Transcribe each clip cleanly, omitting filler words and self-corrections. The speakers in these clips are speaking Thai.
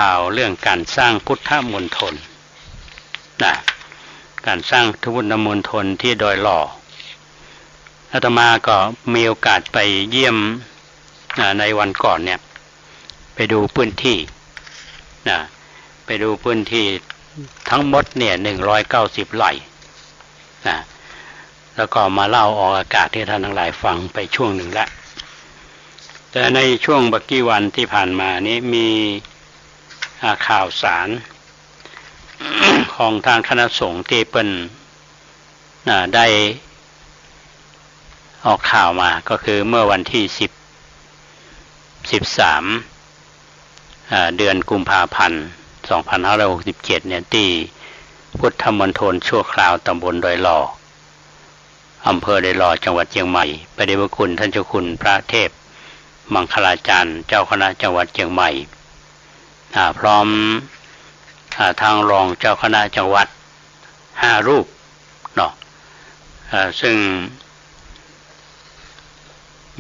ข่าวเรื่องการสร้างพุทธมณฑลนะการสร้างพุทธมณฑลที่ดอยหล่ออาตมาก็มีโอกาสไปเยี่ยมในวันก่อนเนี่ยไปดูพื้นที่นะไปดูพื้นที่ทั้งหมดเนี่ย190 ไร่นะแล้วก็มาเล่าออกอากาศให้ท่านทั้งหลายฟังไปช่วงหนึ่งแล้วแต่ในช่วงบักกี้วันที่ผ่านมานี้มีข่าวสาร ของทางคณะสงฆ์ที่เป็นได้ออกข่าวมาก็คือเมื่อวันที่13เดือนกุมภาพันธ์2567เนี่ยที่พุทธมณฑลชั่วคราวตำบลดอยหล่ออำเภอดอยหล่อจังหวัดเชียงใหม่พระเดชพระคุณท่านเจ้าคุณพระเทพมังคลาจารย์เจ้าคณะจังหวัดเชียงใหม่พร้อมทางรองเจ้าคณะจังหวัด5 รูปเนาะซึ่ง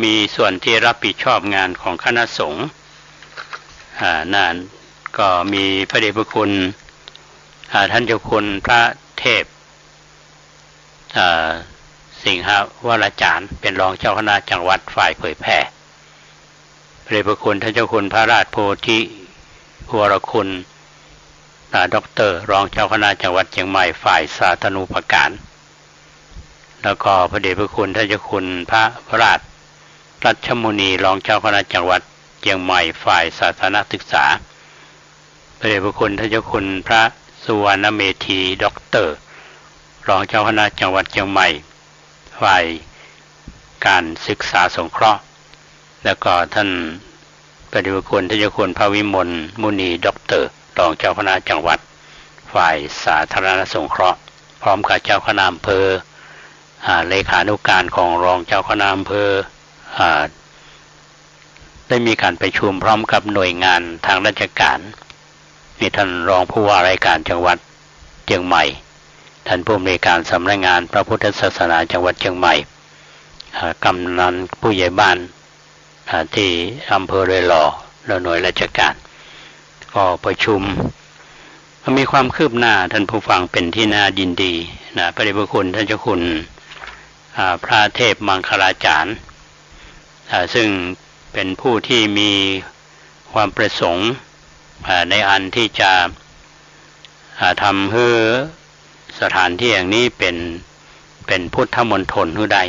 มีส่วนที่รับผิดชอบงานของคณะสงฆ์นั่นก็มีพระเดชพระคุณท่านเจ้าคุณพระเทพสิงหวรจารย์เป็นรองเจ้าคณะจังหวัดฝ่ายเผยแผ่พระเดชพระคุณท่านเจ้าคุณพระราชโพธิวรคุณด็อกเตอร์รองเจ้าคณะจังหวัดเชียงใหม่ฝ่ายสาธารณูปการแล้วก็พระเดชพระคุณท่านเจ้าคุณพระราชรัชมุนีรองเจ้าคณะจังหวัดเชียงใหม่ฝ่ายสาธารณศึกษาพระเดชพระคุณท่านเจ้าคุณพระสุวรรณเมธีด็อกเตอร์รองเจ้าคณะจังหวัดเชียงใหม่ฝ่ายการศึกษาสงเคราะห์แล้วก็ท่านพระเดชพระคุณท่านเจ้าคุณพระวิมลมุนีด็อกเตอร์รองเจ้าคณะจังหวัดฝ่ายสาธารณสงเคราะห์พร้อมกับเจ้าคณะอำเภอเลขานุการของรองเจ้าคณะอำเภอได้มีการประชุมพร้อมกับหน่วยงานทางราชการมีท่านรองผู้ว่าราชการจังหวัดเชียงใหม่ท่านผู้อำนวยการสำนักงานพระพุทธศาสนาจังหวัดเชียงใหม่กำนันผู้ใหญ่บ้านที่อำเภอดอยหล่อและหน่วยราชการก็ประชุมมีความคืบหน้าท่านผู้ฟังเป็นที่น่ายินดีนะพระเดชพระคุณท่านเจ้าคุณพระเทพมังคลาจารย์ซึ่งเป็นผู้ที่มีความประสงค์ในอันที่จะทำให้สถานที่อย่างนี้เป็นพุทธมณฑลผู้ใด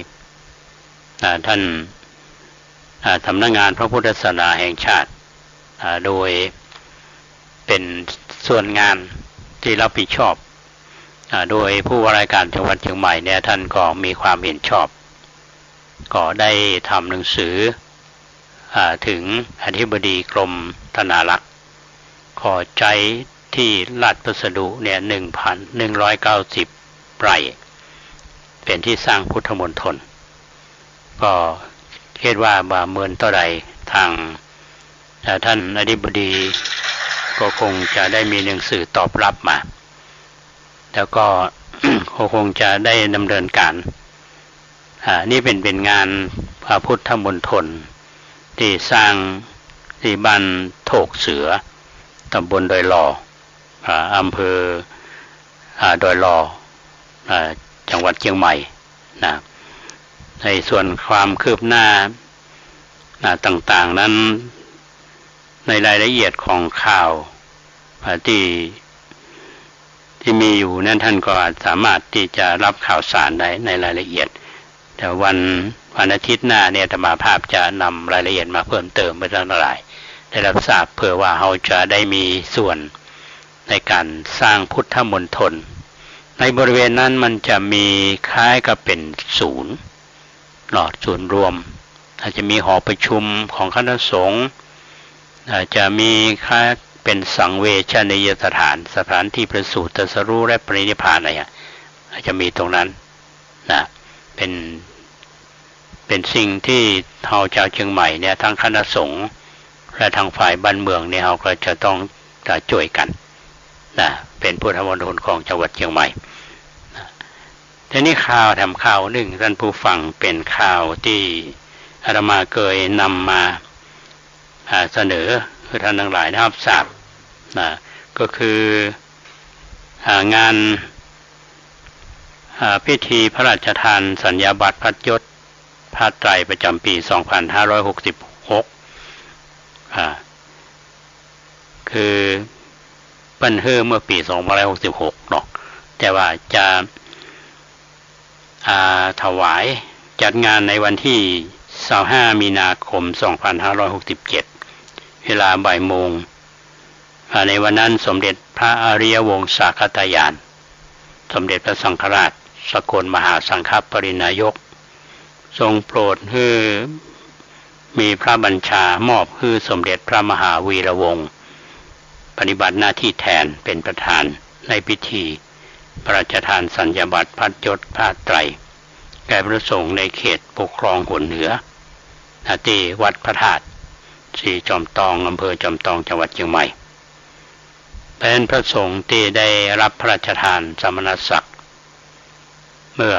ท่านสำนักงานพระพุทธศาสนาแห่งชาติโดยเป็นส่วนงานที่รับผิดชอบโดยผู้ว่าราชการจังหวัดเชียงใหม่เนี่ยท่านก็มีความเห็นชอบก็ได้ทำหนังสือถึงอธิบดีกรมธนารักษ์ขอใจที่ลาดพัสดุเนี่ย1,190 ไร่เป็นที่สร้างพุทธมณฑลก็คิดว่าเมื่อเท่าใดทางท่านอธิบดีก็คงจะได้มีหนังสือตอบรับมาแล้วก็ คงจะได้ดำเนินการนี่เป็นงานพระพุทธมณฑลที่สร้างที่บ้านโถกเสือตำบลดอยหล่ออำเภอดอยหล่อจังหวัดเชียงใหม่นะในส่วนความคืบหน้าต่างๆนั้นในรายละเอียดของข่าวที่มีอยู่นั้นท่านก็สามารถที่จะรับข่าวสารได้ในรายละเอียดแต่วันอาทิตย์หน้าเนี่ยธรรมาภาพจะนำรายละเอียดมาเพิ่มเติมไปทั้งหลายได้รับทราบเพื่อว่าเราจะได้มีส่วนในการสร้างพุทธมณฑลในบริเวณนั้นมันจะมีคล้ายกับเป็นศูนย์ศูนย์รวมอาจจะมีหอประชุมของคณะสงฆ์อาจจะมีคล้ายเป็นสังเวชนียสถานที่ประสูติตรัสรู้และปรินิพพานอะไรอาจจะมีตรงนั้นนะเป็นสิ่งที่ชาวเชียงใหม่เนี่ยทั้งคณะสงฆ์และทางฝ่ายบ้านเมืองเนี่ยเราก็จะต้องช่วยกันนะเป็นพุทธมณฑลของจังหวัดเชียงใหม่ทีนี้ข่าวหนึ่งท่านผู้ฟังเป็นข่าวที่อาตมาเคยนำมาเสนอให้ท่านทั้งหลายได้รับทราบ นะก็คืองานพิธีพระราชทานสัญญาบัตรพัดยศผ้าไตรประจำปี 2566คือเปิ้นเฮือเมื่อปี 2566เนาะแต่ว่าจะถวายจัดงานในวันที่ 25 มีนาคม 2567 เวลาบ่ายโมงในวันนั้นสมเด็จพระอริยวงศาคตายานสมเด็จพระสังฆราชสกลมหาสังฆปรินายกทรงโปรดให้มีพระบัญชามอบให้สมเด็จพระมหาวีระวงศ์ปฏิบัติหน้าที่แทนเป็นประธานในพิธีพระราชทานสัญญาบัตรพัดยศผ้าไตรแก่พระสงฆ์ในเขตปกครองหนเหนือที่วัดพระธาตุศรีจอมทองอำเภอจอมทองจังหวัดเชียงใหม่เป็นพระสงฆ์ที่ได้รับพระราชทานสมณศักดิ์เมื่อ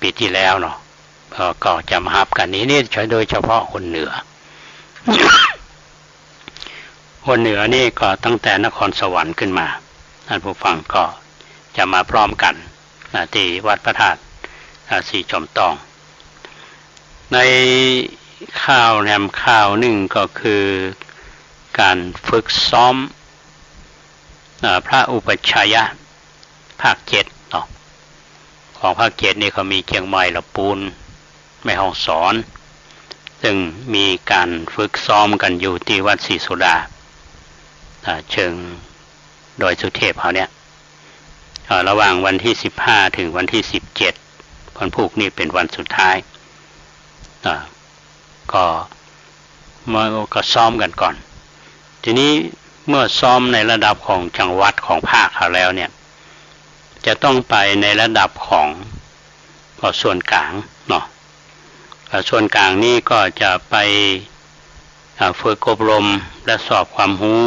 ปีที่แล้วเนาะก็จะมาฮับกันนี้ใช้โดยเฉพาะคนเหนือ คนเหนือนี่ก็ตั้งแต่นครสวรรค์ขึ้นมาท่านผู้ฟังก็จะมาพร้อมกันที่วัดพระธาตุศรีจอมทองในข่าวแนมข่าวหนึ่งก็คือการฝึกซ้อมพระอุปัชฌายะภาค7เนาะของภาค7นี่เขามีเชียงใหม่ลำพูนแม่ฮ่องสอนซึ่งมีการฝึกซ้อมกันอยู่ที่วัดศรีสุดาเชิงดอยสุเทพเขาเนี่ยระหว่างวันที่15ถึงวันที่17วันพุธนี่เป็นวันสุดท้ายก็ซ้อมกันก่อนทีนี้เมื่อซ้อมในระดับของจังหวัดของภาคเขาแล้วเนี่ยจะต้องไปในระดับของส่วนกลางเนาะส่วนกลางนี่ก็จะไปฝึกอบรมและสอบความรู้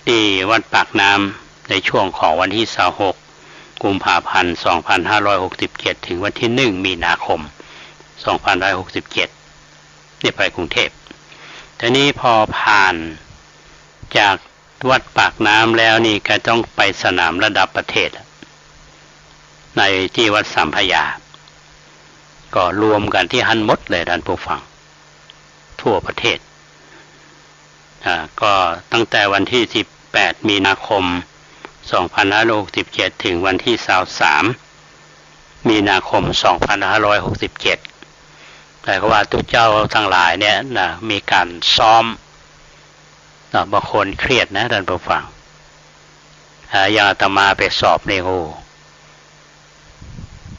ที่วัดปากน้ำในช่วงของวันที่26กุมภาพันธ์2567ถึงวันที่1มีนาคม2567นี่ไปกรุงเทพทีนี้พอผ่านจากวัดปากน้ำแล้วนี่ก็ต้องไปสนามระดับประเทศในที่วัดสัมพยาก็รวมกันที่หันหมดเลยท่านผู้ฟังทั่วประเทศก็ตั้งแต่วันที่18มีนาคม2567ถึงวันที่23มีนาคม2567แต่ก็ว่าทุกเจ้าทั้งหลายเนี่ยมีการซ้อมบางคนเครียดนะท่านผู้ฟังอย่างอาตมาไปสอบในโห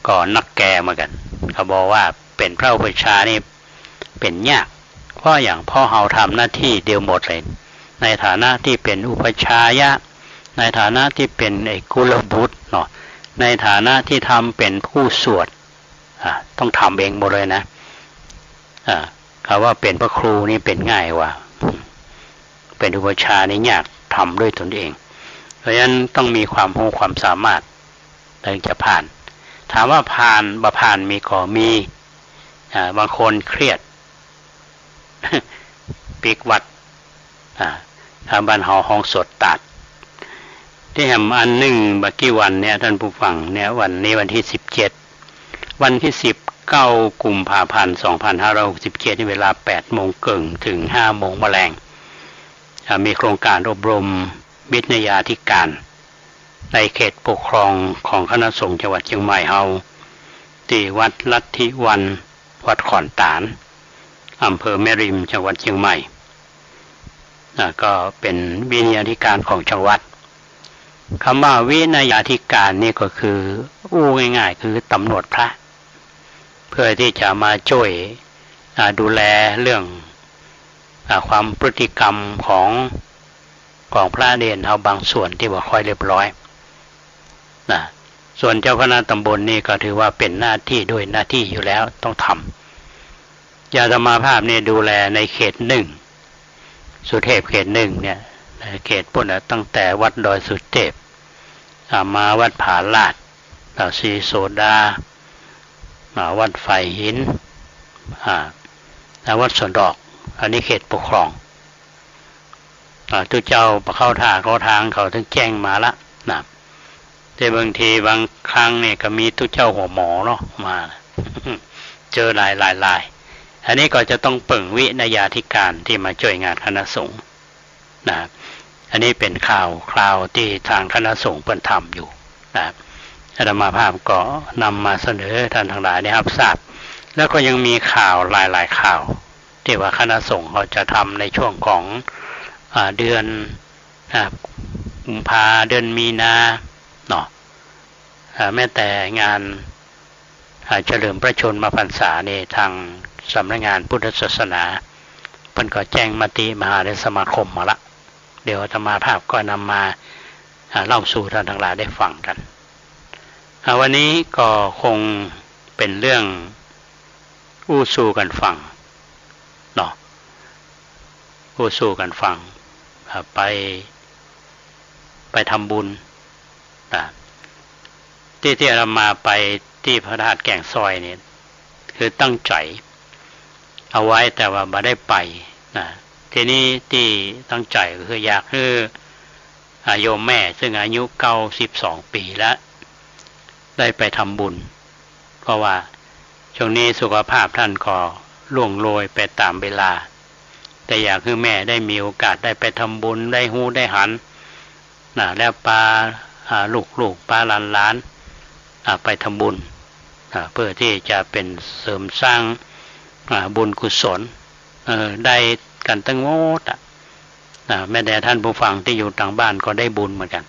ก็นักแก่เหมือนกันเขาบอกว่าเป็นพระอุปัชฌาย์นี่เป็นยากเพราะอย่างพ่อเฮาทำหน้าที่เดียวหมดเลยในฐานะที่เป็นอุปัชฌายะในฐานะที่เป็นกุลบุตรเนาะในฐานะที่ทำเป็นผู้สวดต้องทำเองหมดเลยนะคำว่าเป็นพระครูนี่เป็นง่ายกว่าเป็นอุปัชฌาย์นี่ยากทำด้วยตนเองเพราะฉะนั้นต้องมีความรู้ความสามารถถึงจะผ่านถามว่าผ่านบ่ผ่านมีก็มีบางคนเครียดปีกวัดทางบ้านเฮาห้องสดตัดที่แห่งอันหนึ่งบักกี้วันเนี่ยท่านผู้ฟังเนี่ยวันนี้วันที่17วันที่19กุมภาพันธ์2567ที่เวลา 8:30 นถึง 5:00 นแมลงมีโครงการอบรมวิทยาธิการในเขตปกครองของคณะสงฆ์จังหวัดเชียงใหม่เฮาที่วัดลัทธิวันวัดขอนตาลอำเภอแม่ริมจังหวัดเชียงใหม่ก็เป็นวิทยาธิการของจังหวัดคำว่าวิทยาธิการนี่ก็คือง่ายๆคือตำรวจพระเพื่อที่จะมาช่วยดูแลเรื่องความพฤติกรรมของพระเนรเฮาบางส่วนที่บ่ค่อยเรียบร้อยส่วนเจ้าคณะตำบลนี่ก็ถือว่าเป็นหน้าที่ด้วยหน้าที่อยู่แล้วต้องทำญาติมาภาพนี่ดูแลในเขต1สุเทพเขต1เนี่ยเขตพุ่นตั้งแต่วัดดอยสุเทพมาวัดผาลาดศรีโสดาวัดไฟหินวัดสวนดอกอันนี้เขตปกครอง ทุกเจ้าเข้าท่าเข้าทางเขาถึงแจ้งมาละนะแต่บางทีบางครั้งเนี่ยก็มีทุกเจ้าหัวหมอเนาะมา เจอหลายอันนี้ก็จะต้องปึ่งวินยาธิการที่มาช่วยงานคณะสงฆ์นะอันนี้เป็นข่าวที่ทางคณะสงฆ์เพิ่นทำอยู่นะอาตมาภาพก็นำมาเสนอท่านทั้งหลายได้รับทราบแล้วก็ยังมีข่าวหลายข่าวที่ว่าคณะสงฆ์เขาจะทำในช่วงของเดือนกุมภาเดือนมีนาเนาะแม้แต่งานเฉลิมพระชนมพรรษาในทางสำนักงานพุทธศาสนาเพิ่นก็แจ้งมติมหาเถรสมาคมมาละเดี๋ยวอาตมาภาพก็นำมาเล่าสู่ท่านทั้งหลายได้ฟังกันวันนี้ก็คงเป็นเรื่องอู้สู่กันฟังเนาะอู้สู่กันฟังไปทำบุญที่เรามาไปที่พระธาตุแก่งซอยเนี่ยคือตั้งใจเอาไว้แต่ว่าไม่ได้ไปนะทีนี้ที่ตั้งใจก็คืออยากให้โยมแม่ซึ่งอายุ92 ปีแล้วได้ไปทำบุญเพราะว่าช่วงนี้สุขภาพท่านก็ล่วงโรยไปตามเวลาแต่อยากให้แม่ได้มีโอกาสได้ไปทำบุญได้หูได้หันนะแล้วปาลูกปาหลานไปทำบุญเพื่อที่จะเป็นเสริมสร้างบุญกุศลได้กันตั้งโมดแม้แต่ท่านผู้ฟังที่อยู่ต่างบ้านก็ได้บุญเหมือนกัน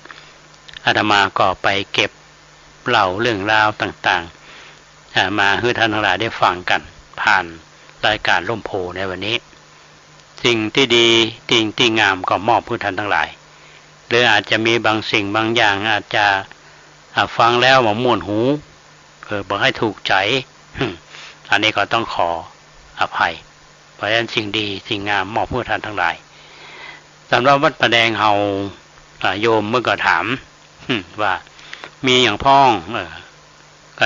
อาตมาก็ไปเก็บเล่าเรื่องราวต่างๆมาให้ท่านทั้งหลายได้ฟังกันผ่านรายการร่มโพในวันนี้สิ่งที่ดีสิ่งที่งามก็มอบให้ท่านทั้งหลายหรืออาจจะมีบางสิ่งบางอย่างอาจจะฟังแล้วมาม่วนหูบอกให้ถูกใจอันนี้ก็ต้องขออภัยเพราะฉะนั้นสิ่งดีสิ่งงามมอบให้ท่านทั้งหลายสำหรับวัดประแดงเฮาโยมเมื่อก็ถามว่ามีอย่างพ้อง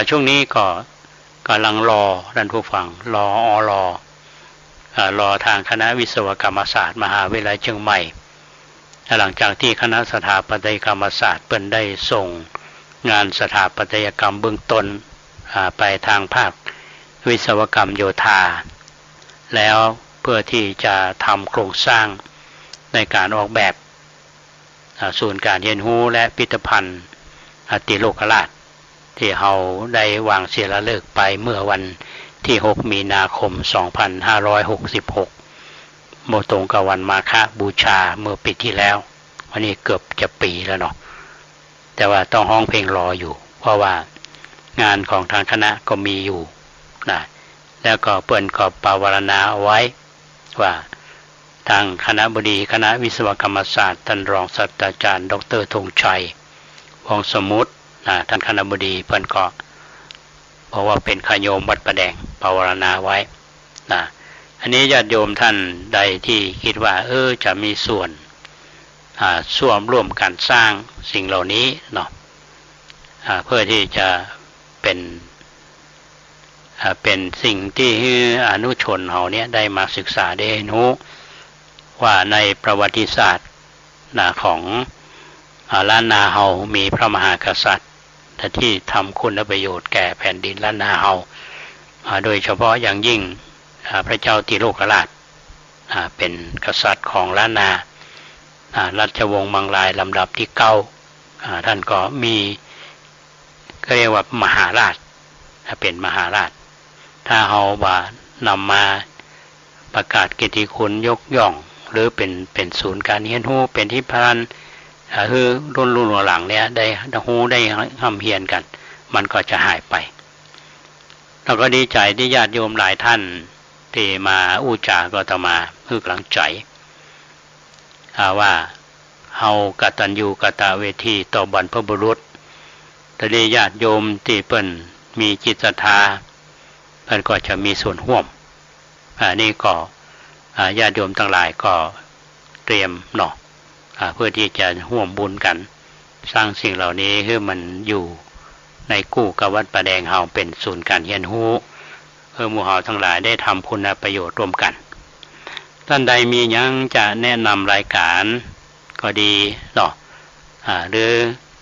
ช่วงนี้ก็กำลังรอท่านผู้ฟังรอทางคณะวิศวกรรมศาสตร์มหาวิทยาลัยเชียงใหม่หลังจากที่คณะสถาปัตยกรรมศาสตร์เปิ้นได้ส่งงานสถาปัตยกรรมเบื้องต้นไปทางภาควิศวกรรมโยธาแล้วเพื่อที่จะทำโครงสร้างในการออกแบบศูนย์การเรียนรู้และพิพิธภัณฑ์ติโลกราชที่เราได้วางศิลาฤกษ์ไปเมื่อวันที่6 มีนาคม 2566โมตรงกับวันมาฆบูชาเมื่อปีที่แล้ววันนี้เกือบจะปีแล้วเนาะแต่ว่าต้องห้องเพลงรออยู่เพราะว่างานของทางคณะก็มีอยู่นะแล้วก็เปิ้นก็ปาวารณาเอาไว้ว่าทางคณะบดีคณะวิศวกรรมศาสตร์ท่านรองศาสตราจารย์ดร.ธงชัยวงศ์สมุทรท่านคณะบดีเปิ้นก็เพราะว่าเป็นขโยมวัดประแดงปาวารณาไว้นะอันนี้ญาติโยมท่านใดที่คิดว่าจะมีส่วนร่วมกันสร้างสิ่งเหล่านี้เนาะเพื่อที่จะเป็นสิ่งที่อนุชนเราเนี่ยได้มาศึกษาได้รู้ว่าในประวัติศาสตร์ของล้านนาเฮามีพระมหากษัตริย์ที่ทำคุณประโยชน์แก่แผ่นดินล้านนาเฮาโดยเฉพาะอย่างยิ่งพระเจ้าติโลกราชเป็นกษัตริย์ของล้านนาราชวงศ์มังลายลำดับที่9ท่านก็มีก็เรียกว่ามหาราชเป็นมหาราชถ้าเฮาว่านำมาประกาศเกียรติคุณยกย่องหรือเป็นศูนย์การเรียนรู้เป็นที่พานคือรุ่นหลังเนี่ยได้ฮู้ได้ห้ำเฮียนกันมันก็จะหายไปเราก็ดีใจที่ญาติโยมหลายท่านที่มาอู้จาก็ตมาคือกำลังใจว่าเฮากตัญญูกตเวทีต่อบรรพบุรุษแต่ได้ญาติโยมที่เปิ้นมีจิตศรัทธาเพิ่นก็จะมีส่วนร่วมนี่ก็ญาติโยมทั้งหลายก็เตรียมเนาะเพื่อที่จะร่วมบุญกันสร้างสิ่งเหล่านี้ให้มันอยู่ในกู้กับวัดประแดงเฮาเป็นศูนย์การเรียนรู้เพื่อหมู่เฮาทั้งหลายได้ทำคุณประโยชน์ร่วมกัน ท่านใดมียังจะแนะนำรายการก็ดีเนาะหรือ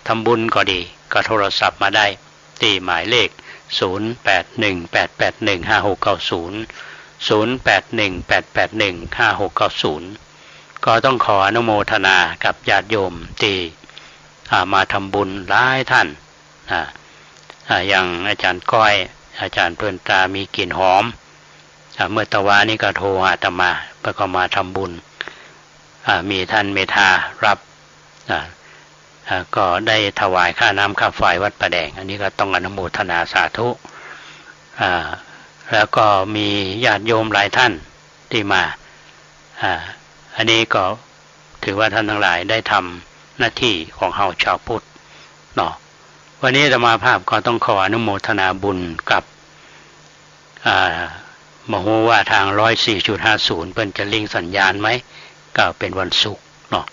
ทำบุญก็ดีก็โทรศัพท์มาได้ที่หมายเลข0818815690 0818815690ก็ต้องขออนุโมทนากับญาติโยมที่มาทำบุญหลายท่านอย่างอาจารย์ก้อยอาจารย์เพื่อนตามีกลิ่นหอมเมื่อตะวานี้ก็โทรหาอาตมาเพื่อก็มาทำบุญมีท่านเมธารับก็ได้ถวายค่าน้ำค่าไฟวัดประแดงอันนี้ก็ต้องอนุโมทนาสาธุแล้วก็มีญาติโยมหลายท่านที่มาอันนี้ก็ถือว่าท่านทั้งหลายได้ทำหน้าที่ของเฮาชาวพุทธเนาะวันนี้อาตมาภาพก็ต้องขออนุโมทนาบุญกับมโหว่าทาง 104.50 เพิ่นจะลิงสัญญาณไหมก็เป็นวันศุกร์เนาะ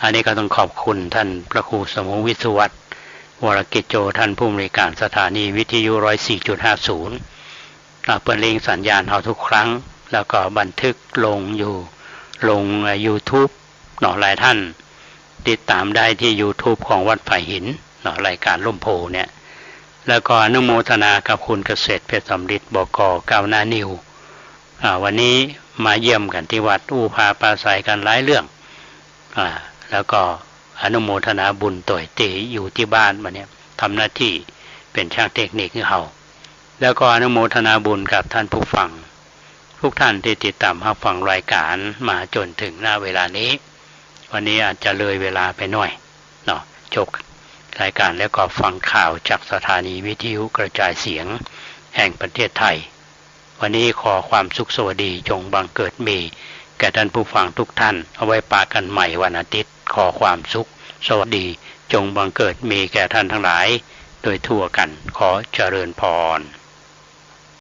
อันนี้ก็ต้องขอบคุณท่านพระครูสมุวิศวัตรวรกิจโจท่านผู้อำนวยการสถานีวิทยุ 104.50 เปิดลิงสัญญาณเฮาทุกครั้งแล้วก็บันทึกลง YouTube เนาะหลายท่านติดตามได้ที่ YouTube ของวัดไผ่หินเนาะรายการล่มโพเนี่ยแล้วก็อนุโมทนากับคุณเกษตรเพชรสำริดบก.ก้าวหน้านิววันนี้มาเยี่ยมกันที่วัดพาปราศัยกันหลายเรื่องแล้วก็อนุโมทนาบุญต่อยตีอยู่ที่บ้านมาเนี่ยทำหน้าที่เป็นช่างเทคนิคให้เฮาแล้วก็อนุโมทนาบุญกับท่านผู้ฟังทุกท่านที่ติดตามรับฟังรายการมาจนถึงหน้าเวลานี้วันนี้อาจจะเลยเวลาไปหน่อยเนาะจบรายการแล้วก็ฟังข่าวจากสถานีวิทยุกระจายเสียงแห่งประเทศไทยวันนี้ขอความสุขสวัสดีจงบังเกิดมีแก่ท่านผู้ฟังทุกท่านเอาไว้ปากันใหม่วันอาทิตย์ขอความสุขสวัสดีจงบังเกิดมีแก่ท่านทั้งหลายโดยทั่วกันขอเจริญพร